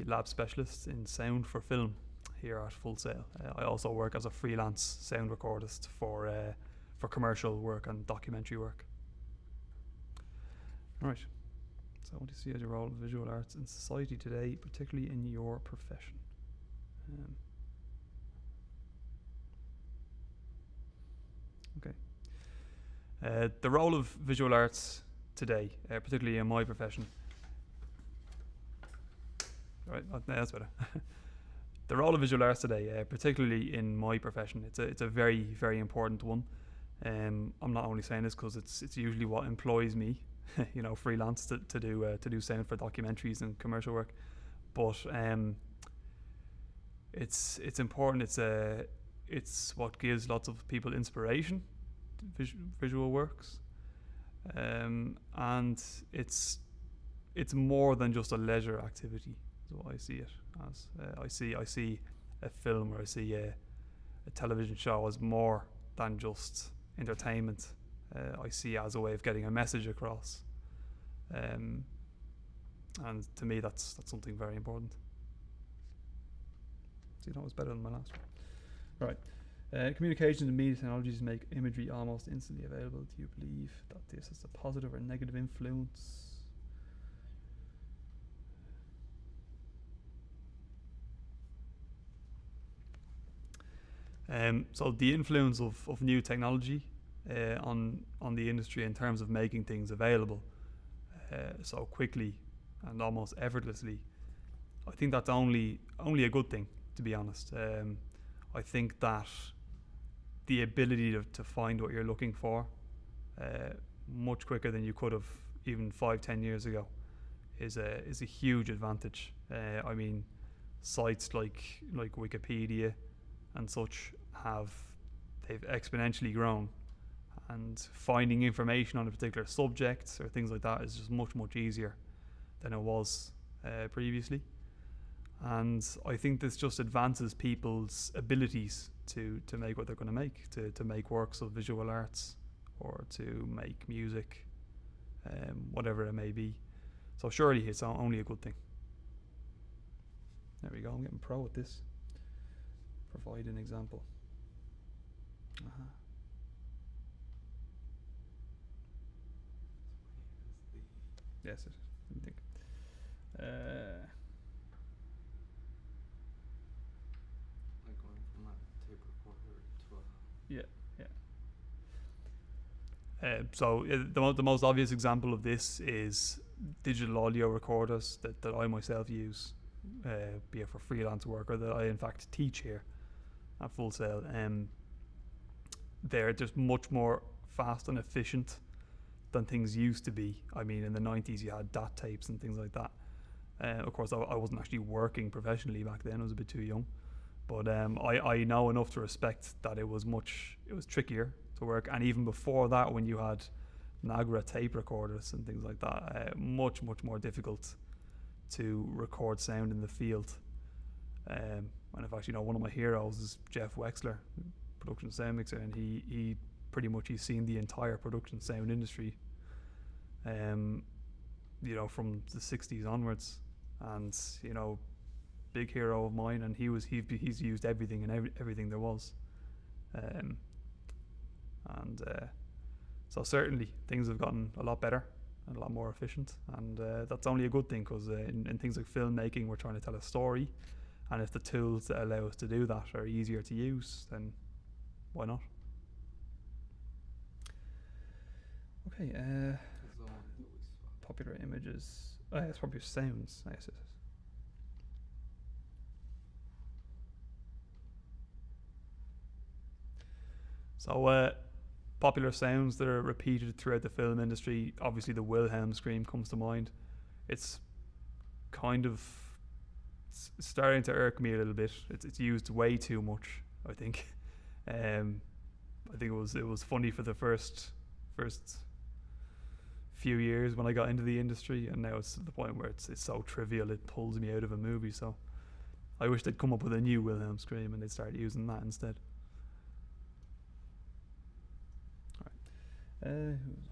lab specialist in sound for film here at Full Sail. I also work as a freelance sound recordist for commercial work and documentary work. All right. So I want to see as your role of visual arts in society today, particularly in your profession. Okay. The role of visual arts today, particularly in my profession. Right, that's better. The role of visual arts today, particularly in my profession, it's a very, very important one. I'm not only saying this because it's usually what employs me, freelance to do sound for documentaries and commercial work, but it's important. It's what gives lots of people inspiration, visual works, and it's more than just a leisure activity. Is what I see it as. I see a film or I see a television show as more than just entertainment. I see it as a way of getting a message across, and to me that's something very important. See, that was better than my last one. Right. Communications and media technologies make imagery almost instantly available. Do you believe that this is a positive or negative influence? So the influence of new technology on the industry in terms of making things available so quickly and almost effortlessly, I think that's only a good thing, to be honest. I think that the ability to find what you're looking for much quicker than you could have even 5-10 years ago is a huge advantage. I mean, sites like Wikipedia and such they've exponentially grown, and finding information on a particular subject or things like that is just much easier than it was previously. And I think this just advances people's abilities to make what they're going to make, to make works of visual arts or to make music, whatever it may be. So surely it's only a good thing. There we go, I'm getting pro at this. Provide an example. Yes, let me think. Like going from a tape recorder to a... Yeah. So the most obvious example of this is digital audio recorders that I myself use, be it for freelance work or that I in fact teach here at Full Sail. They're just much more fast and efficient than things used to be. I mean, in the 90s you had DAT tapes and things like that. Of course, I wasn't actually working professionally back then. I was a bit too young. But I know enough to respect that it was trickier to work. And even before that, when you had Nagra tape recorders and things like that, much more difficult to record sound in the field. And in fact, one of my heroes is Jeff Wexler, production sound mixer, and he pretty much he's seen the entire production sound industry, from the 60s onwards, and big hero of mine, and he's used everything and everything there was, so certainly things have gotten a lot better and a lot more efficient, and that's only a good thing, because in things like filmmaking we're trying to tell a story, and if the tools that allow us to do that are easier to use, then why not? Okay, popular images. It's popular sounds. Yes. So, popular sounds that are repeated throughout the film industry. Obviously, the Wilhelm scream comes to mind. It's kind of starting to irk me a little bit. It's used way too much, I think. I think it was funny for the first few years when I got into the industry, and now it's to the point where it's so trivial it pulls me out of a movie. So I wish they'd come up with a new Wilhelm scream and they'd start using that instead. Alright. Who's